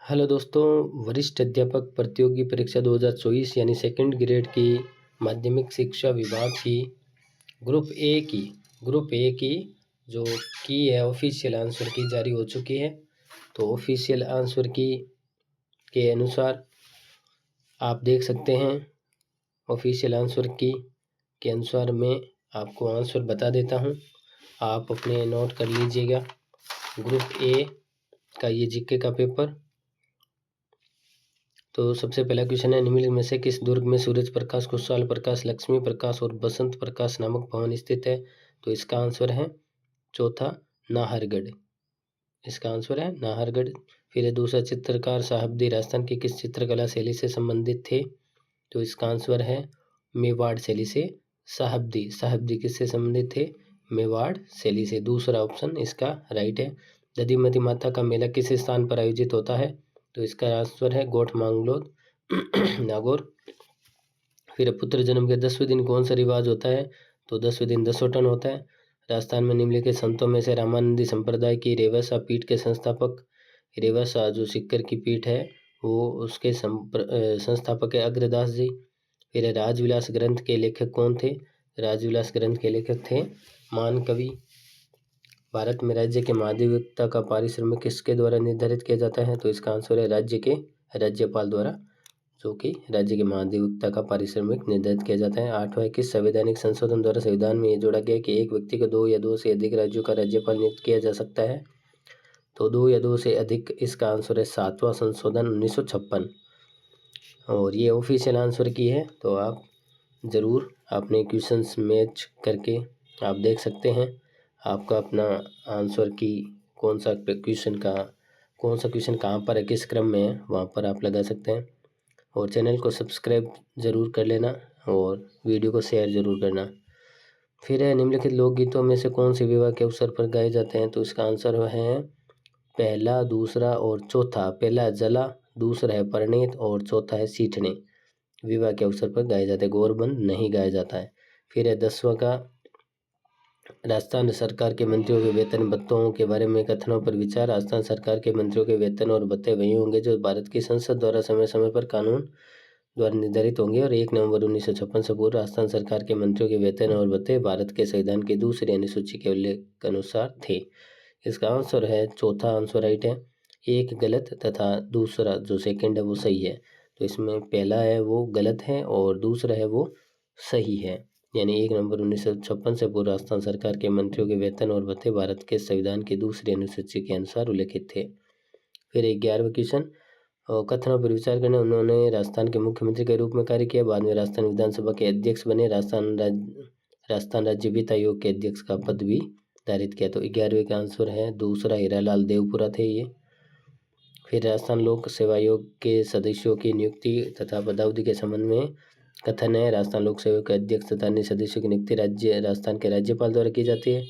Hello दोस्तों। वरिष्ठ अध्यापक प्रतियोगी परीक्षा 2024 यानी सेकंड ग्रेड की माध्यमिक शिक्षा विभाग की ग्रुप ए की जो की है ऑफिशियल आंसर की जारी हो चुकी है। तो ऑफिशियल आंसर की के अनुसार आप देख सकते हैं। ऑफिशियल आंसर की के अनुसार मैं आपको आंसर बता देता हूं, आप अपने नोट कर लीजिएगा। ग्रुप ए का ये जीके का पेपर। तो सबसे पहला क्वेश्चन है, निम्नलिखित में से किस दुर्ग में सूरज प्रकाश, खुशहाल प्रकाश, लक्ष्मी प्रकाश और बसंत प्रकाश नामक भवन स्थित है? तो इसका आंसर है चौथा, नाहरगढ़। इसका आंसर है नाहरगढ़। फिर है दूसरा, चित्रकार साहबदी राजस्थान की किस चित्रकला शैली से संबंधित थे? तो इसका आंसर है मेवाड़ शैली से। साहबदी किससे संबंधित थे? मेवाड़ शैली से। दूसरा ऑप्शन इसका राइट है। दधिमती माता का मेला किस स्थान पर आयोजित होता है? तो इसका आंसर है गोठ मांगलोद, नागौर। फिर पुत्र जन्म के 10वें दिन कौन सा रिवाज होता है? तो 10वें दिन दसोटन होता है। राजस्थान में निम्नलिखित संतों में से रामानंदी संप्रदाय की रेवासा पीठ के संस्थापक, रेवासा जो सिक्कर की पीठ है वो उसके संस्थापक है अग्रदास जी। फिर राजविलास ग्रंथ के लेखक कौन थे? राजविलास ग्रंथ के लेखक थे मान कवि। भारत में राज्य के महाधिवक्ता का पारिश्रमिक किसके द्वारा निर्धारित किया जाता है? तो इसका आंसर है राज्य के राज्यपाल द्वारा, जो कि राज्य के महाधिवक्ता का पारिश्रमिक निर्धारित किया जाता है। 8वां, किस संवैधानिक संशोधन द्वारा संविधान में यह जोड़ा गया कि एक व्यक्ति को 2 या 2 से अधिक राज्यों का राज्यपाल नियुक्त किया जा सकता है? तो 2 या 2 से अधिक, इसका आंसर है 7वां संशोधन 1956। और ये ऑफिशियल आंसर की है, तो आप ज़रूर अपने क्वेश्चंस मैच करके आप देख सकते हैं आपका अपना आंसर की कौन सा क्वेश्चन कहाँ पर है, किस क्रम में है, वहाँ पर आप लगा सकते हैं। और चैनल को सब्सक्राइब ज़रूर कर लेना और वीडियो को शेयर ज़रूर करना। फिर है, निम्नलिखित लोकगीतों में से कौन से विवाह के अवसर पर गाए जाते हैं? तो इसका आंसर है पहला, दूसरा और चौथा। पहला जला, दूसरा है परिणीत और चौथा है सीठने। विवाह के अवसर पर गाए जाते हैं, गौरबंद नहीं गाया जाता है। फिर है 10वां का, राजस्थान सरकार के मंत्रियों के वेतन भत्तों के बारे में कथनों पर विचार। राजस्थान सरकार के मंत्रियों के वेतन और भत्ते वही होंगे जो भारत की संसद द्वारा समय समय पर कानून द्वारा निर्धारित होंगे और 1 नवंबर 1956 से पूर्व राजस्थान सरकार के मंत्रियों के वेतन और भत्ते भारत के संविधान की दूसरी अनुसूची के उल्लेख के अनुसार थे। इसका आंसर है चौथा आंसर राइट है। एक गलत तथा दूसरा जो सेकंड है वो सही है। तो इसमें पहला है वो गलत है और दूसरा है वो सही है। यानी 1 नवंबर 1956 से पूर्व राजस्थान सरकार के मंत्रियों के वेतन और भत्ते भारत के संविधान की दूसरी अनुसूची के अनुसार उल्लेखित थे। फिर 11वां क्वेश्चन, कथनों पर विचार करने। उन्होंने राजस्थान के मुख्यमंत्री के रूप में कार्य किया, बाद में राजस्थान विधानसभा के अध्यक्ष बने, राजस्थान राज्य वित्त आयोग के अध्यक्ष का पद भी धारित किया। तो 11वें का आंसर है दूसरा, हीरालाल देवपुरा थे ये। फिर राजस्थान लोक सेवा आयोग के सदस्यों की नियुक्ति तथा पदावधि के संबंध में कथन है, राजस्थान लोक सेवा के अध्यक्ष तथा अन्य सदस्यों की नियुक्ति राजस्थान के राज्यपाल द्वारा की जाती है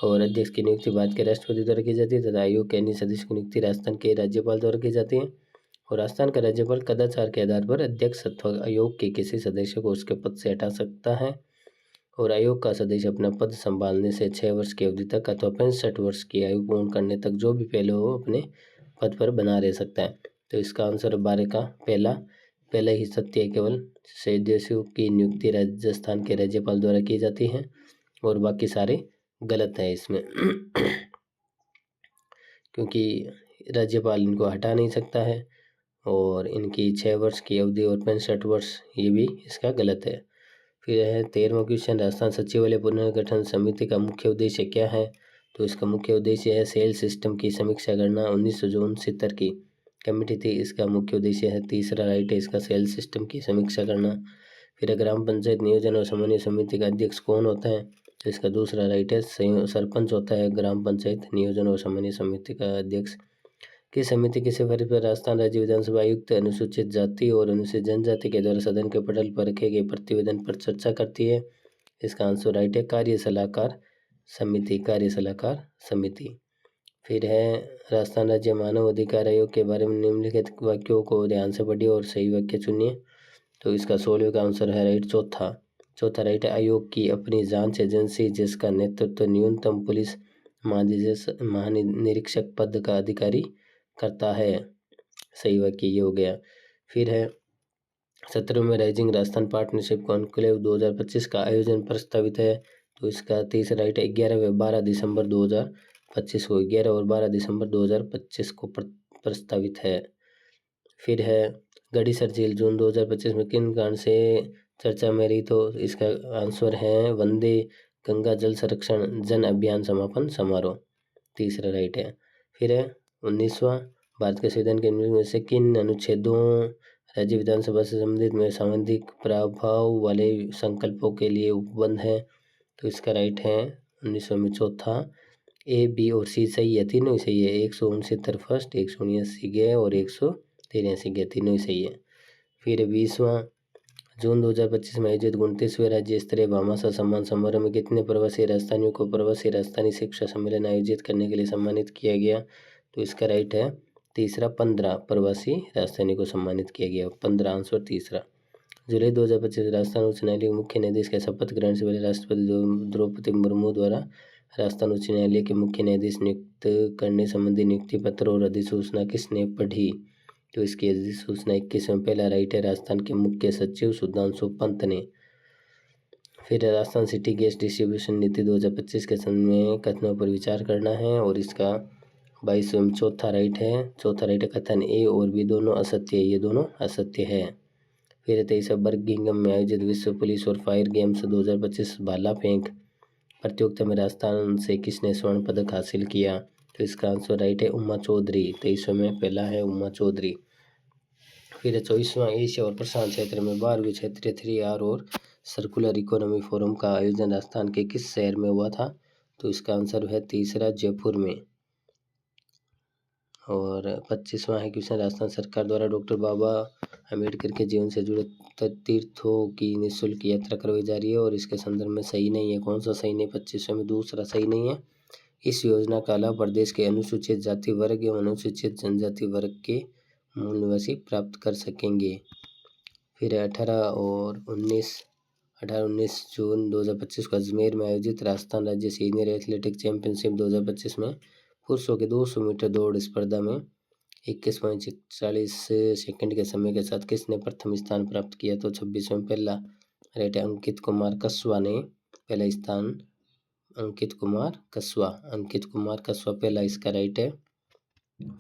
और अध्यक्ष की नियुक्ति भारत के राष्ट्रपति द्वारा की जाती है तथा आयोग के अन्य सदस्यों की नियुक्ति राजस्थान के राज्यपाल द्वारा की जाती है। और राजस्थान का राज्यपाल कदाचार के आधार पर अध्यक्ष अथवा आयोग के किसी सदस्य को उसके पद से हटा सकता है और आयोग का सदस्य अपना पद संभालने से 6 वर्ष की अवधि तक अथवा 65 वर्ष की आयु पूर्ण करने तक जो भी पहले हो अपने पद पर बना रह सकता है। तो इसका आंसर 12 का पहला ही सत्य है, केवल सदस्यों की नियुक्ति राजस्थान के राज्यपाल द्वारा की जाती है और बाकी सारे गलत है इसमें क्योंकि राज्यपाल इनको हटा नहीं सकता है और इनकी 6 वर्ष की अवधि और 65 वर्ष, ये भी इसका गलत है। फिर है 13वां क्वेश्चन, राजस्थान सचिवालय पुनर्गठन समिति का मुख्य उद्देश्य क्या है? तो इसका मुख्य उद्देश्य है सेल सिस्टम की समीक्षा करना। 1969 की कमेटी थी, इसका मुख्य उद्देश्य है। तीसरा राइट है इसका, सेल सिस्टम की समीक्षा करना। फिर ग्राम पंचायत नियोजन और समन्वय समिति का अध्यक्ष कौन होता है? तो इसका दूसरा राइट है, सरपंच होता है ग्राम पंचायत नियोजन और समन्वय समिति का अध्यक्ष। किस समिति की सिफारिश पर राजस्थान राज्य विधानसभा आयुक्त अनुसूचित जाति और अनुसूचित जनजाति के द्वारा सदन के पटल पर रखे गए प्रतिवेदन पर चर्चा करती है? इसका आंसर राइट है, कार्य सलाहकार समिति। फिर है राजस्थान राज्य मानव अधिकार आयोग के बारे में निम्नलिखित वाक्यों को ध्यान से पढ़िए और सही वाक्य चुनिए। तो इसका 16वें का आंसर है राइट, चौथा राइट है। आयोग की अपनी जांच एजेंसी जिसका नेतृत्व न्यूनतम पुलिस महानिरीक्षक पद का अधिकारी करता है। सही वाक्य ये हो गया। फिर है 17वें राइजिंग राजस्थान पार्टनरशिप कॉन्क्लेव 2025 का आयोजन प्रस्तावित है, तो इसका तीसरा राइट है 11 व 12 दिसंबर 2025 को, 11 और 12 दिसंबर 2025 को प्रस्तावित है। फिर है गड़ीसर झील जून 2025 में किन कारण से चर्चा में रही, तो इसका आंसर है वंदे गंगा जल संरक्षण जन अभियान समापन समारोह, तीसरा राइट है। फिर है 19वां भारत के संविधान के नियम में से किन अनुच्छेदों राज्य विधानसभा से संबंधित में सांविधिक प्रभाव वाले संकल्पों के लिए उपबंध है, तो इसका राइट है 1900 में चौथा। ए बी और सी सही है, तीनों ही सही है। 169 फर्स्ट, 179 गे और 183 गे, तीनों ही सही है। फिर 20वां जून 2025 में आयोजित 29वें राज्य स्तरीय भामाशाह सम्मान समारोह में कितने प्रवासी राजस्थानियों को प्रवासी राजस्थानी शिक्षा सम्मेलन आयोजित करने के लिए सम्मानित किया गया, तो इसका राइट है तीसरा, 15 प्रवासी राजस्थानी को सम्मानित किया गया, 15 आंसर तीसरा। जुलाई 2025 राजस्थान उच्च न्यायालय के मुख्य न्यायाधीश के शपथ ग्रहण से पहले राष्ट्रपति द्रौपदी मुर्मू द्वारा राजस्थान उच्च न्यायालय के मुख्य न्यायाधीश नियुक्त करने संबंधी नियुक्ति पत्र और अधिसूचना किसने पढ़ी, तो इसकी अधिसूचना 21वें पहला राइट है राजस्थान के मुख्य सचिव सुधांशु पंत ने। फिर राजस्थान सिटी गैस डिस्ट्रीब्यूशन नीति 2025 के संबंध में कथनों पर विचार करना है, और इसका 22वें में चौथा राइट है कथन ए और बी दोनों असत्य है, ये दोनों असत्य है। फिर 23वां बर्मिंघम में आयोजित विश्व पुलिस और फायर गेम्स 2025 भाला फेंक प्रतियोगिता में राजस्थान से किसने स्वर्ण पदक हासिल किया, तो इसका आंसर राइट है उमा चौधरी, 23वें में पहला है उमा चौधरी। फिर 24वां एशिया और प्रशांत क्षेत्र में 12वीं क्षेत्रीय 3R और सर्कुलर इकोनॉमी फोरम का आयोजन राजस्थान के किस शहर में हुआ था, तो इसका आंसर है तीसरा, जयपुर में। और 25वां है क्वेश्चन, राजस्थान सरकार द्वारा डॉक्टर बाबा अम्बेडकर के जीवन से जुड़े तीर्थों की निःशुल्क यात्रा करवाई जा रही है, और इसके संदर्भ में सही नहीं है, कौन सा सही नहीं, 25वें में दूसरा सही नहीं है। इस योजना का लाभ प्रदेश के अनुसूचित जाति वर्ग एवं अनुसूचित जनजाति वर्ग के मूल निवासी प्राप्त कर सकेंगे। फिर 18-19 जून 2025 को अजमेर में आयोजित राजस्थान राज्य सीनियर एथलेटिक चैंपियनशिप 2025 में पुरुषों के 200 मीटर दौड़ स्पर्धा में 21.41 सेकंड के समय के साथ किसने प्रथम स्थान प्राप्त किया, तो 26वें पहला राइट है अंकित कुमार कस्वा ने पहला स्थान, अंकित कुमार कस्वा पहला इसका राइट है।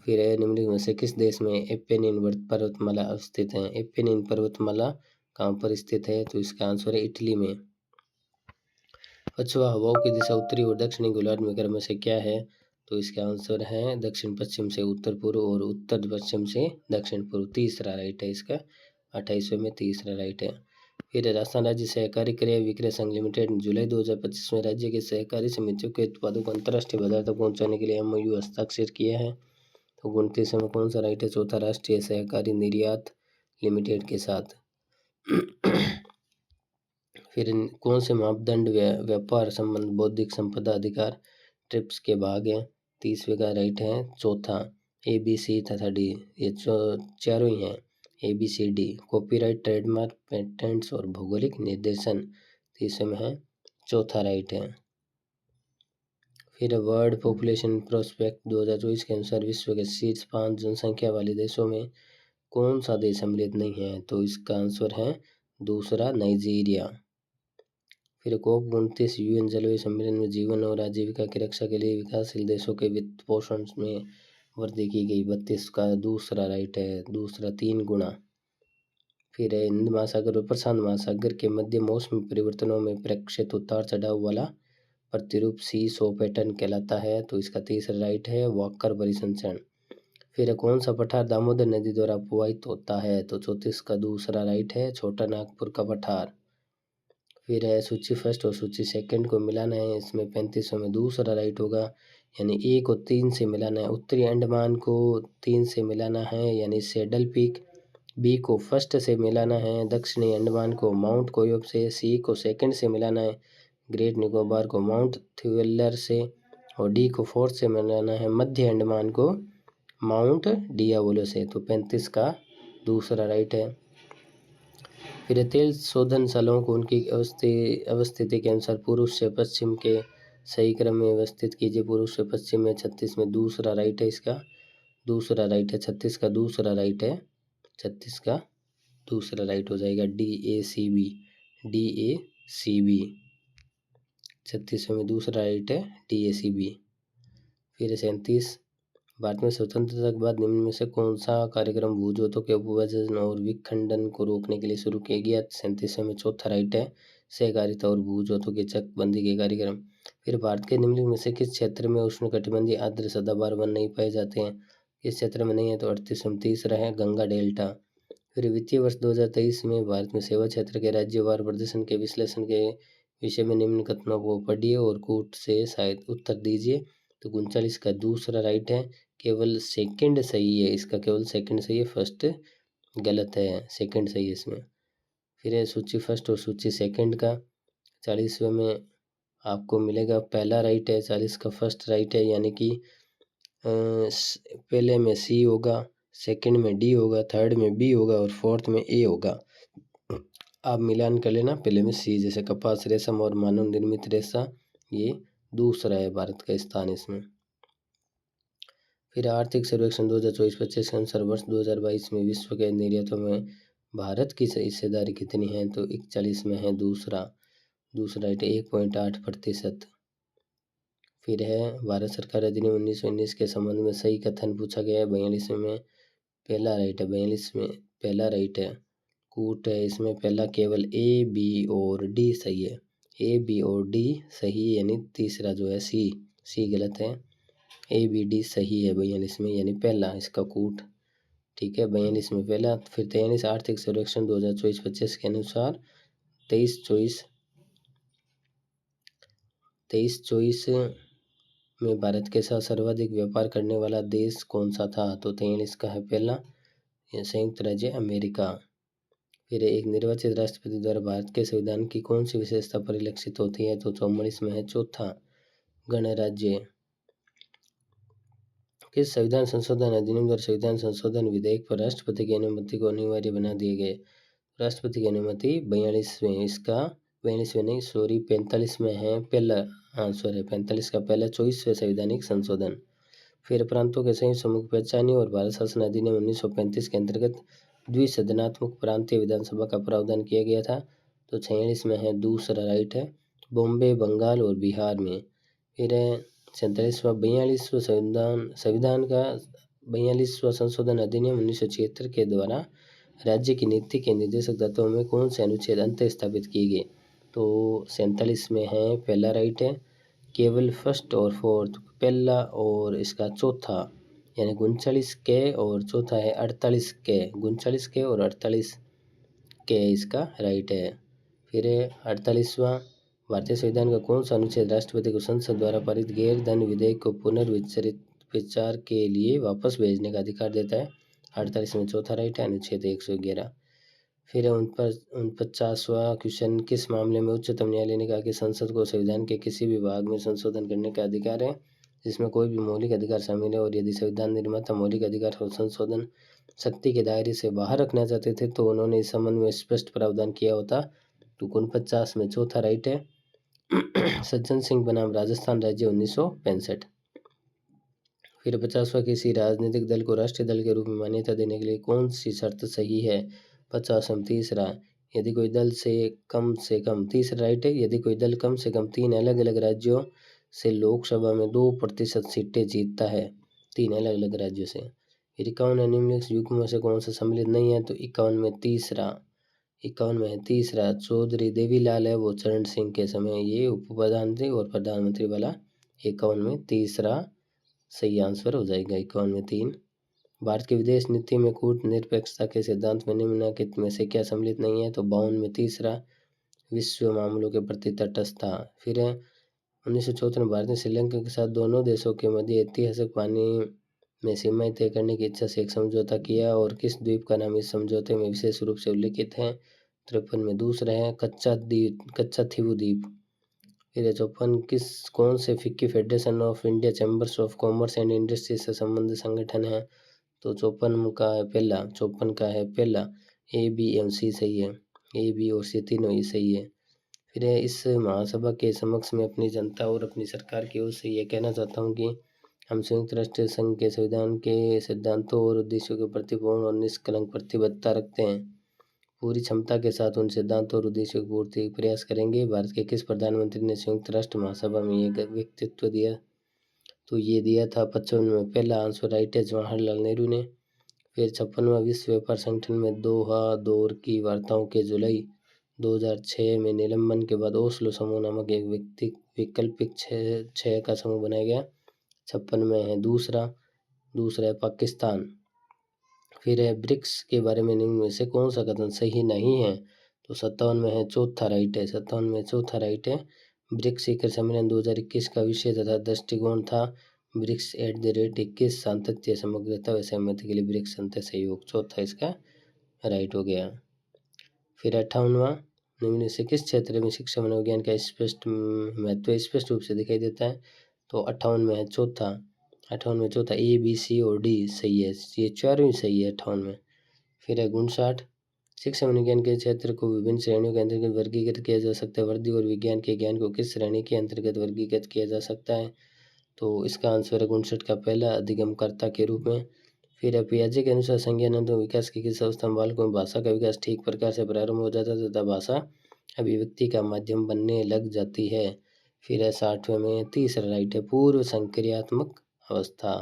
फिर है निम्नलिखित में से किस देश में एपेनिन पर्वतमाला अवस्थित है, एपेनिन पर्वतमाला कहाँ पर स्थित है, तो इसका आंसर है इटली में। पछुआ हवाओं की दिशा उत्तरी और दक्षिणी गोलार्ध में क्रम से क्या है, तो इसका आंसर है दक्षिण पश्चिम से उत्तर पूर्व और उत्तर पश्चिम से दक्षिण पूर्व, तीसरा राइट है इसका, 28वें में तीसरा राइट है। फिर राजस्थान राज्य सहकारी क्रय विक्रय संघ लिमिटेड जुलाई 2025 में राज्य के सहकारी समितियों के उत्पादों को अंतर्राष्ट्रीय बाजार तक पहुंचाने के लिए MOU हस्ताक्षर किया है, तो 29 में कौन सा राइट है, चौथा, राष्ट्रीय सहकारी निर्यात लिमिटेड के साथ। फिर कौन से मापदंड व्यापार संबंध बौद्धिक संपदा अधिकार ट्रिप्स के भाग हैं, 30वें का राइट है चौथा, ABC तथा D, ये चारों ही हैं, ABCD, कॉपीराइट, ट्रेडमार्क, पेटेंट्स और भौगोलिक निर्देशन, 30वें में है चौथा राइट है। फिर वर्ल्ड पॉपुलेशन प्रोस्पेक्ट 2024 के अनुसार विश्व के शीर्ष 5 जनसंख्या वाले देशों में कौन सा देश सम्मिलित नहीं है, तो इसका आंसर है दूसरा, नाइजीरिया। फिर COP 29 UN जलवायु सम्मेलन में जीवन और आजीविका की रक्षा के लिए विकासशील देशों के वित्त पोषण में वृद्धि की गई, 32 का दूसरा राइट है, दूसरा 3 गुना। फिर है हिंद महासागर और प्रशांत महासागर के मध्य मौसमी परिवर्तनों में प्रेक्षित उतार चढ़ाव वाला प्रतिरूप सी-सॉ पैटर्न कहलाता है, तो इसका तीसरा राइट है वॉकर परिसंचरण। फिर कौन सा पठार दामोदर नदी द्वारा प्रवाहित होता है, तो 34 का दूसरा राइट है छोटा नागपुर का पठार। फिर है सूची फर्स्ट और सूची सेकंड को मिलाना है, इसमें 35 में दूसरा राइट होगा, यानी ए को 3 से मिलाना है, उत्तरी अंडमान को 3 से मिलाना है यानी सेडल पीक, बी को फर्स्ट से मिलाना है, दक्षिणी अंडमान को माउंट कोयोब से, सी को सेकंड से मिलाना है, ग्रेट निकोबार को माउंट थ्वेलर से, और डी को फोर्थ से मिलाना है, मध्य अंडमान को माउंट डियावोलो से, तो 35 का दूसरा राइट है। फिर तेल शोधनशालाओं को उनकी अवस्थिति के अनुसार पूर्व से पश्चिम के सही क्रम में व्यवस्थित कीजिए, पूर्व से पश्चिम में 36 में दूसरा राइट है इसका, दूसरा राइट है, 36 का दूसरा राइट है, 36 का दूसरा राइट हो जाएगा DACB, DACB 36वें में दूसरा राइट है DACB। फिर 37, भारत में स्वतंत्रता के बाद निम्न में से कौन सा कार्यक्रम भूजोतों के उपविभाजन और विखंडन को रोकने के लिए शुरू किया गया? 37वें में चौथा राइट है सहकारिता और भूजोतों की चकबंदी के कार्यक्रम। फिर भारत के निम्नलिखित में से किस क्षेत्र में उष्णकटिबंधीय आर्द्र सदाबहार वन नहीं पाए जाते हैं? किस क्षेत्र में नहीं है? तो 38वें तीसरा है गंगा डेल्टा। फिर वित्तीय वर्ष 2023 में भारत में सेवा क्षेत्र के राज्यवार प्रदर्शन के विश्लेषण के विषय में निम्न कथनों को पढ़िए और कूट से शायद उत्तर दीजिए। तो 39 का दूसरा राइट है, केवल सेकंड सही है, इसका केवल सेकंड सही है, फर्स्ट गलत है, सेकंड सही है इसमें। फिर है सूची फर्स्ट और सूची सेकंड का। 40वें में आपको मिलेगा पहला राइट है, 40 का फर्स्ट राइट है, यानी कि पहले में C होगा, सेकंड में D होगा, थर्ड में B होगा और फोर्थ में A होगा। आप मिलान कर लेना, पहले में C, जैसे कपास रेशम और मानव निर्मित रेशा, ये दूसरा है भारत का स्थान इसमें। फिर आर्थिक सर्वेक्षण 2024-25 के अनुसार वर्ष 2022 में विश्व के निर्यातों में भारत की हिस्सेदारी कितनी है? तो 41 में है दूसरा राइट 1.8%। फिर है भारत सरकार अधिनियम 1919 के संबंध में सही कथन पूछा गया है, 42 में पहला राइट है, 42 में पहला राइट है, कूट है इसमें पहला, केवल A, B और D सही है, A, B और D सही है, यानी तीसरा जो है C गलत है, A, B, D सही है 42 में, यानी पहला इसका कूट, ठीक है, 42 में पहला। फिर 43 आर्थिक सर्वेक्षण 2024-25 के अनुसार 23-24 में भारत के साथ सर्वाधिक व्यापार करने वाला देश कौन सा था? तो 43 का है पहला, संयुक्त राज्य अमेरिका। फिर एक निर्वाचित राष्ट्रपति द्वारा भारत के संविधान की कौन सी विशेषता परिलक्षित होती है? तो 44 में है चौथा गणराज्य। किस संविधान संशोधन अधिनियम द्वारा संविधान संशोधन विधेयक पर राष्ट्रपति की अनुमति को अनिवार्य बना दिए गए? राष्ट्रपति की अनुमति 42वें, इसका 42वें नहीं सॉरी 45 में है पहला आंसर है, 45 का पहला 24वें संवैधानिक संशोधन। फिर प्रांतों के संयुक्त समूह की पहचानी और भारत शासन अधिनियम 1935 के अंतर्गत द्विसदनात्मक प्रांतीय विधानसभा का प्रावधान किया गया था। तो 46 में है दूसरा राइट है, बॉम्बे, बंगाल और बिहार में। फिर है 47वां 42वां संविधान का 42वां संशोधन अधिनियम 1976 के द्वारा राज्य की नीति के निर्देशक तत्वों में कौन से अनुच्छेद अंत स्थापित किए गए? तो 47 में है पहला राइट है, केवल फर्स्ट और फोर्थ, पहला और इसका चौथा, यानी 39 के और चौथा है 48 के, 39 के और 48 के इसका राइट है। फिर 48वां भारतीय संविधान का कौन सा अनुच्छेद राष्ट्रपति को संसद द्वारा पारित गैर धन विधेयक को पुनर्विचार के लिए वापस भेजने का अधिकार देता है? 48 में चौथा राइट है, अनुच्छेद 111। फिर 49वां क्वेश्चन, किस मामले में उच्चतम न्यायालय ने कहा कि संसद को संविधान के किसी भी भाग में संशोधन करने का अधिकार है जिसमें कोई भी मौलिक अधिकार शामिल है, और यदि संविधान निर्माता मौलिक अधिकार और संशोधन शक्ति के दायरे से बाहर रखना चाहते थे तो उन्होंने इस संबंध में स्पष्ट प्रावधान किया होता? तो 49 में चौथा राइट है, सज्जन सिंह बनाम राजस्थान राज्य 1965। फिर 50वां, किसी राजनीतिक दल को राष्ट्रीय दल के रूप में मान्यता देने के लिए कौन सी शर्त सही है? 50वां तीसरा, यदि कोई दल से कम तीसरा राइट है, यदि कोई दल कम से कम 3 अलग अलग राज्यों से लोकसभा में 2% सीटें जीतता है, 3 अलग अलग राज्यों से। फिर 51 निम्नलिखित युग्मों से कौन सा सम्मिलित नहीं है? तो 51 में तीसरा चौधरी देवीलाल है, वो चरण सिंह के समय ये उप प्रधान थे, और प्रधानमंत्री वाला 51 में तीसरा सही आंसर हो जाएगा, 51 में 3। भारत की विदेश नीति में कूटनिरपेक्षता के सिद्धांत में निम्नलिखित में से क्या सम्मिलित नहीं है? तो 52 में तीसरा विश्व मामलों के प्रति तटस्थता। फिर 1974 में भारत ने श्रीलंका के साथ दोनों देशों के मध्य ऐतिहासिक पानी में सीमाएं तय करने की इच्छा से एक समझौता किया, और किस द्वीप का नाम इस समझौते में विशेष रूप से उल्लिखित है? 53 में दूसरा है कच्चा थीवू द्वीप। फिर 54, कौन से FICCI federation of India chambers of commerce and industry से संबंधित संगठन है? तो 54 का है पहला ABMC सही है, A, B और C तीनों ही सही है। फिर इस महासभा के समक्ष में अपनी जनता और अपनी सरकार की ओर से ये कहना चाहता हूँ कि हम संयुक्त राष्ट्र संघ के संविधान के सिद्धांतों और उद्देश्यों के प्रति पूर्ण और निष्कलंक प्रतिबद्धता रखते हैं। पूरी क्षमता के साथ उन सिद्धांतों और उद्देश्यों की पूर्ति का प्रयास करेंगे। भारत के किस प्रधानमंत्री ने संयुक्त राष्ट्र महासभा में ये व्यक्तित्व दिया? तो ये दिया था 55 में। पहला आंसर राइट है, जवाहरलाल नेहरू ने। फिर 56वां विश्व व्यापार संगठन में दोहा दौर की वार्ताओं के जुलाई 2006 में निलंबन के बाद ओस्लो समूह नामक एक वैकल्पिक छह का समूह बनाया गया। 56 में है दूसरा है पाकिस्तान। फिर है ब्रिक्स के बारे में निम्न में से कौन सा कथन सही नहीं है? तो 57 में है चौथा राइट है। 57 में चौथा राइट है। ब्रिक्स शिखर सम्मेलन 2021 का विषय तथा दृष्टिकोण था ब्रिक्स @21 सातत्य, समग्रता व सहमति के लिए ब्रिक्स अंतर सहयोग। चौथा इसका राइट हो गया। फिर 58वां, निम्न से किस क्षेत्र में शिक्षा मनोविज्ञान का स्पष्ट महत्व स्पष्ट रूप से दिखाई देता है? तो 58 में है चौथा। 58 में चौथा A, B, C और D सही है। ये चारों ही सही है 58 में। फिर है 59, शिक्षा मनोविज्ञान के क्षेत्र को विभिन्न श्रेणियों के अंतर्गत वर्गीकृत किया जा सकता है। वर्दी और विज्ञान के ज्ञान को किस श्रेणी के अंतर्गत वर्गीकृत किया जा सकता है? तो इसका आंसर है 59 का पहला, अधिगमकर्ता के रूप में। फिर है पियाजे के अनुसार संज्ञानात्मक विकास की किस अवस्था में बालकों में भाषा का विकास ठीक प्रकार से प्रारंभ हो जाता है तथा भाषा अभिव्यक्ति का माध्यम बनने लग जाती है। फिर है 60वें में तीसरा राइट है, पूर्व संक्रियात्मक अवस्था।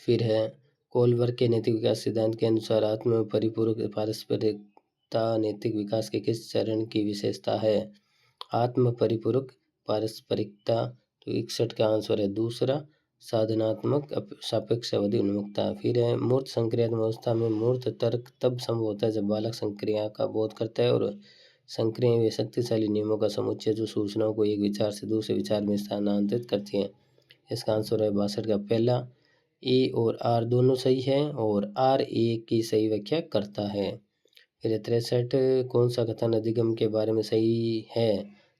फिर है कोलबर्ग के नैतिक विकास सिद्धांत के अनुसार आत्म में परिपूरक पारस्परिकता नैतिक विकास के किस चरण की विशेषता है? आत्म परिपूरक पारस्परिकता। तो 61 का आंसर है दूसरा, साधनात्मक सापेक्षवादी उन्मुखता। फिर है मूर्त संक्रियात्मक अवस्था में मूर्त तर्क तब संभव होता है जब बालक संक्रिया का बोध करता है और संक्रियाएं वे शक्तिशाली नियमों का समुच्चय जो सूचनाओं को एक विचार से दूसरे विचार में स्थानांतरित करती हैं। इसका आंसर है 62 का पहला। ए और आर दोनों सही है और आर ए की सही व्याख्या करता है। फिर 63, कौन सा कथन अधिगम के बारे में सही है?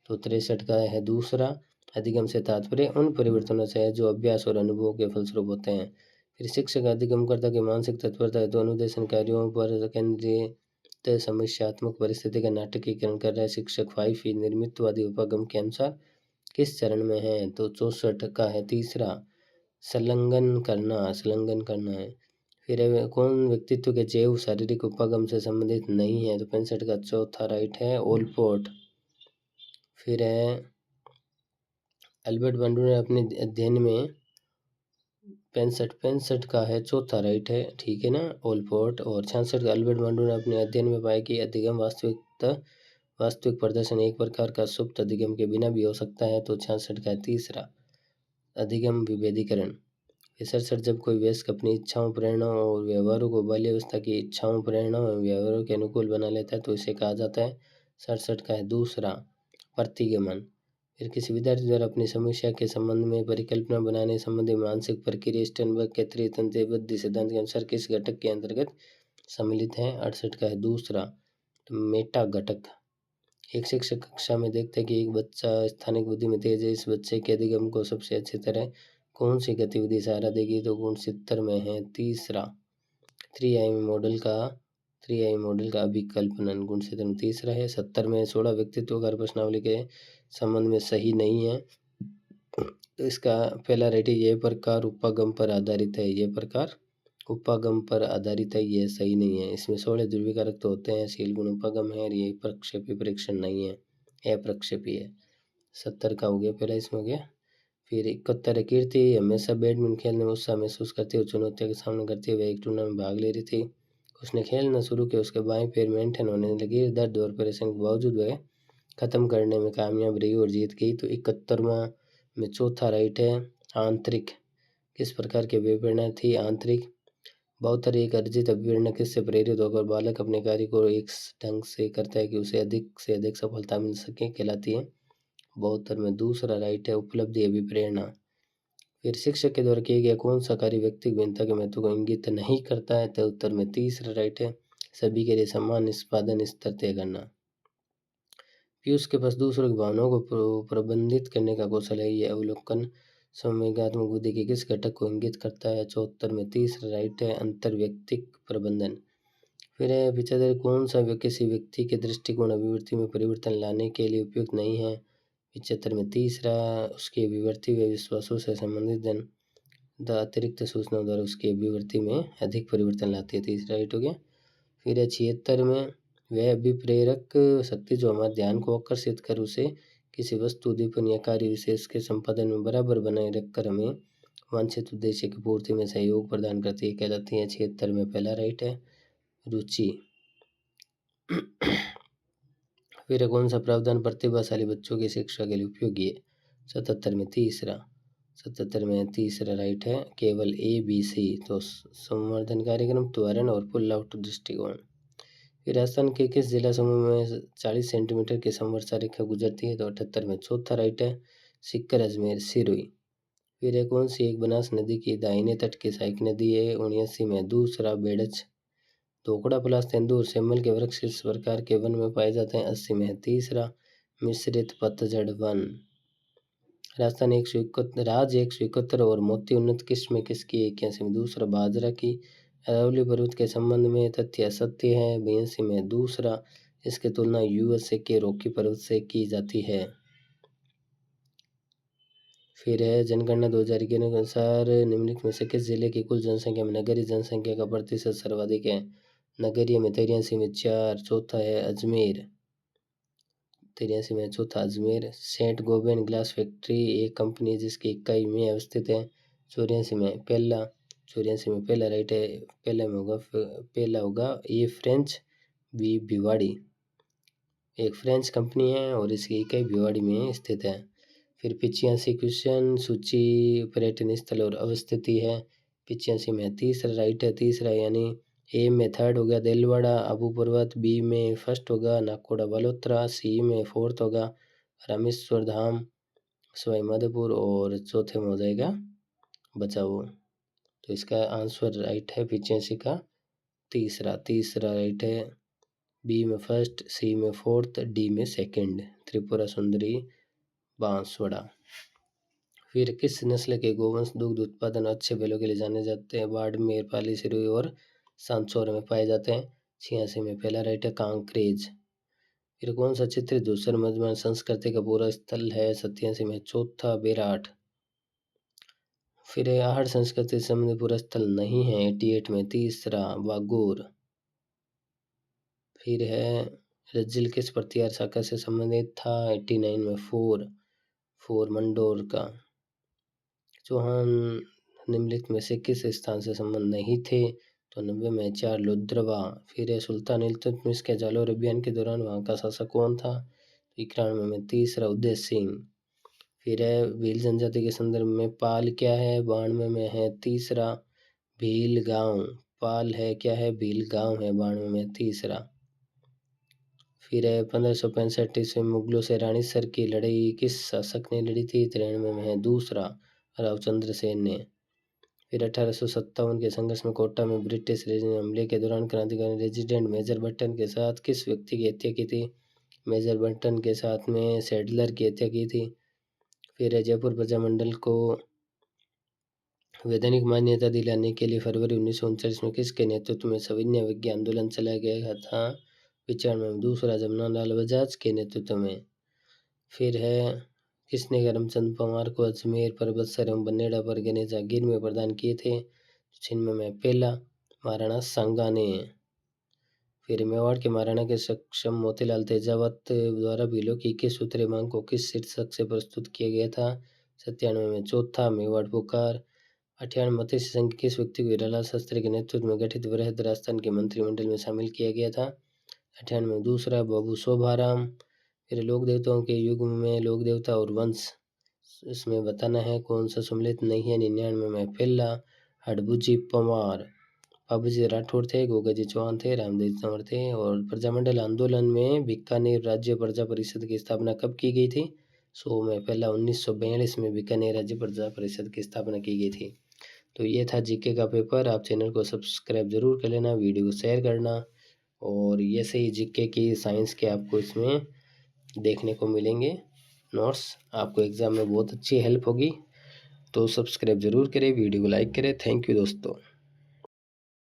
तो 63 का है दूसरा, अधिगम से तात्पर्य उन परिवर्तनों से है जो अभ्यास और अनुभव के फलस्वरूप होते हैं। फिर शिक्षक अधिगमकर्ता की मानसिक तत्परता हेतु अनुदेशन कार्यों पर केंद्रित समस्यात्मक परिस्थिति का नाटकीकरण कर रहा है। शिक्षक 5 निर्मितवादी उपगम के अनुसार किस चरण में है? तो 64 का है तीसरा, संलग्न करना है। फिर कौन व्यक्तित्व के जैव शारीरिक उपागम से संबंधित नहीं है? तो 65 का चौथा राइट है, ओलपोर्ट। फिर है अल्बर्ट बांडू ने अपने अध्ययन में 65 का है चौथा राइट है, ठीक है ना, ओलपोर्ट। और 66 का अल्बर्ट बांडू ने अपने अध्ययन में पाया कि अधिगम वास्तविक प्रदर्शन एक प्रकार का सुप्त अधिगम के बिना भी हो सकता है। तो 66 का तीसरा, अधिगम विभेदीकरण। 67, जब कोई वयस्क अपनी इच्छाओं, प्रेरणाओं और व्यवहारों को बाल्यावस्था की इच्छाओं, प्रेरणाओं एवं व्यवहारों के अनुकूल बना लेता है तो इसे कहा जाता है। 67 का है दूसरा, प्रतिगमन। फिर किसी विद्यार्थी द्वारा अपनी समस्या के संबंध में परिकल्पना बनाने संबंधी मानसिक प्रक्रिया स्टर्नबर्ग के त्रितंत्र बुद्धि सिद्धांत के अनुसार किस घटक के अंतर्गत सम्मिलित है? 68 का है दूसरा, तो मेटा घटक। एक शिक्षक कक्षा में देखते हैं कि एक बच्चा स्थानिक बुद्धि में तेज है। इस बच्चे के अधिगम को सबसे अच्छी तरह कौन सी गतिविधि सहारा देगी? तो 69 में है तीसरा, त्रिआयामी मॉडल का अभिकल्पनन। 69 में तीसरा है। 70 में 16 व्यक्तित्व कार्य प्रश्नावली के संबंध में सही नहीं है। तो इसका पहला राइट है, यह प्रकार उपागम पर आधारित है। यह प्रकार उपागम पर आधारित है, यह सही नहीं है। इसमें 16 ध्रुवीकारक तो होते हैं, शील गुण उपागम है और ये प्रक्षेपी परीक्षण नहीं है, अप्रक्षेपी है। 70 का हो गया पहला, इसमें हो गया। फिर 71, कीर्ति हमेशा बैडमिंटन खेलने में उत्साह महसूस करती हुई चुनौतियों का सामना करते हुए एक टूर्नामेंट में भाग ले रही थी। उसने खेलना शुरू किया, उसके बाएं पैर में ऐंठन होने लगी। दर्द और परेशानी के बावजूद वह खत्म करने में कामयाब रही और जीत गई। तो 71वां में चौथा राइट है, आंतरिक। किस प्रकार की अभिप्रेरणा थी? आंतरिक। 72, एक अर्जित अभिप्रेरणा किससे प्रेरित होकर बालक अपने कार्य को एक ढंग से करता है कि उसे अधिक से अधिक सफलता मिल सके, कहलाती है। 72 में दूसरा राइट है, उपलब्धि अभिप्रेरणा। फिर शिक्षक के द्वारा किया गया कौन सा कार्य व्यक्तिगत भिन्नता के महत्व को इंगित नहीं करता है? तो उत्तर में तीसरा राइट है, सभी के लिए समान निष्पादन स्तर तय करना। पीयूष के पास दूसरों की भावनाओं को प्रबंधित करने का कौशल है। यह अवलोकन संवेगात्मक बुद्धि के किस घटक को इंगित करता है? 74 में तीसरा राइट है, अंतर्व्यक्तिक प्रबंधन। फिर है 75, कौन सा किसी व्यक्ति के दृष्टिकोण अभिवृत्ति में परिवर्तन लाने के लिए उपयुक्त नहीं है? 75 में तीसरा, उसकी अभिव्यक्ति व विश्वासों से संबंधित अतिरिक्त सूचनाओं द्वारा उसकी अभिव्यक्ति में अधिक परिवर्तन लाती है, तीसरा राइट हो गया। फिर है 76 में, वह अभिप्रेरक शक्ति जो हमारे ध्यान को आकर्षित कर उसे किसी वस्तु, उद्दीपन या कार्य विशेष के संपादन में बराबर बनाए रखकर हमें वांछित उद्देश्य की पूर्ति में सहयोग प्रदान करती है, कहलाती है। 76 में पहला राइट है रुचि। फिर कौन सा प्रावधान प्रतिभाशाली बच्चों की शिक्षा के लिए उपयोगी है? 77 में तीसरा, 77 में तीसरा राइट है केवल ABC, तो संवर्धन कार्यक्रम, त्वरण और पुल आउट दृष्टिकोण। फिर राजस्थान के किस जिला समूह में 40 सेंटीमीटर की समवर्षा रेखा गुजरती है? तो 78 में चौथा राइट है सिक्कर, अजमेर, सिरोही। फिर है कौन सी एक बनास नदी की दाहिने तट की सहायक नदी है? 79 में दूसरा बेड़च। धोकड़ा, पलाश, तेंदू और सेमल के वृक्ष किस प्रकार के वन में पाए जाते हैं? 80 में तीसरा मिश्रित पतझड़ वन। राजस्थान 171 और मोती उन्नत किस्म किसकी? 81 में दूसरा बाजरा की। अरावली पर्वत के संबंध में तथ्य असत्य है? 82 में दूसरा, इसकी तुलना USA के रॉकी पर्वत से की जाती है। फिर है जनगणना 2000 के अनुसार निम्नलिखित में से किस जिले की कुल जनसंख्या में नगरीय जनसंख्या का प्रतिशत सर्वाधिक है? नगरीय में 83 में 4, चौथा है अजमेर, 83 में चौथा Ajmer. Saint Gobain glass factory एक कंपनी जिसकी इकाई में अवस्थित है। 84 में पहला, 84 में पहला राइट है, पहला होगा ये फ्रेंच भिवाड़ी, एक फ्रेंच कंपनी है और इसकी इकाई भिवाड़ी में स्थित है। फिर 85 क्वेश्चन, सूची पर्यटन स्थल और अवस्थिति है। 85 में तीसरा राइट है, तीसरा यानी ए में थर्ड हो गया देलवाड़ा आबू पर्वत, बी में फर्स्ट होगा नाकोड़ा बालोतरा, सी में फोर्थ होगा रामेश्वर धाम सवाई माधोपुर और चौथे में हो जाएगा बचाओ। तो इसका आंसर राइट है 85 का तीसरा राइट है, बी में फर्स्ट, सी में फोर्थ, डी में सेकंड त्रिपुरा सुंदरी बांसवाड़ा। फिर किस नस्ल के गोवंश दुग्ध उत्पादन अच्छे बैलों के लिए जाने जाते हैं? बाड़मेर, पाली, सिरोही और सांचौर में पाए जाते हैं। 86 में पहला राइट है कांकरेज। फिर कौन सा चित्र धूसर मजमन संस्कृति का पूरा स्थल है? 87 में चौथा बेराट। फिर आहड़ संस्कृति से संबंधित पूरा स्थल नहीं है। 88 में तीसरा वागोर। फिर है रज्जिल किस प्रतिहार शाखा से संबंधित था? 89 में फोर मंडोर का। चौहान निम्नलिखित में से किस स्थान से संबंध नहीं थे? तो 90 में 4 लुद्रवा। फिर है सुल्तान इल्तुतमिश के जालोर अभियान के दौरान वहाँ का शासक कौन था? तो 91 में तीसरा उदय सिंह। फिर है भील जनजाति के संदर्भ में पाल क्या है? 92 में है तीसरा भील गांव। पाल है क्या है? भील गांव है 92 में तीसरा। फिर है 1565 ईस्वी में मुगलों से रानीसर की लड़ाई किस शासक ने लड़ी थी? 93 में है दूसरा रावचंद्र सेन ने। फिर 1857 के संघर्ष में कोटा में ब्रिटिश हमले के दौरान क्रांतिकारी रेजिडेंट मेजर बटन के साथ किस व्यक्ति की हत्या की थी? मेजर बटन के साथ में सैडलर की हत्या की थी। फिर है जयपुर प्रजामंडल को वैधानिक मान्यता दिलाने के लिए फरवरी 1939 में किसके नेतृत्व में सविनय विज्ञान आंदोलन चलाया गया था? 95 में दूसरा जमनालाल बजाज के नेतृत्व में। फिर है किसने करमचंद पवार को अजमेर, परबतसर एवं बनेड़ा परगने जागीर में प्रदान किए थे? 96 में पहला महाराणा सांगा ने। फिर मेवाड़ के महाराणा के सक्षम मोतीलाल तेजावत द्वारा भीलों की 21 सूत्रीय मांग को किस शीर्षक से प्रस्तुत किया गया था? 97 में चौथा मेवाड़ पुकार। 98 मत्स्य संघ किस व्यक्ति को हीरालाल शास्त्री के नेतृत्व में गठित वृहद राजस्थान के मंत्रिमंडल में शामिल किया गया था? 98 में दूसरा बाबू शोभाराम। फिर लोक देवताओं के युग में लोक देवता और वंश इसमें बताना है कौन सा सम्मिलित नहीं है। 99 में पहला हडबुजी पवार। बाबूजी राठौर थे, गोगाजी चौहान थे, रामदेव तंवर थे। और प्रजामंडल आंदोलन में बीकानेर राज्य प्रजा परिषद की स्थापना कब की गई थी? 100 में पहला 1942 में बीकानेर राज्य प्रजा परिषद की स्थापना की गई थी। तो ये था जीके का पेपर। आप चैनल को सब्सक्राइब जरूर कर लेना, वीडियो को शेयर करना और ये सही जीके की साइंस के आपको इसमें देखने को मिलेंगे नोट्स। आपको एग्ज़ाम में बहुत अच्छी हेल्प होगी। तो सब्सक्राइब जरूर करें, वीडियो को लाइक करें। थैंक यू दोस्तों।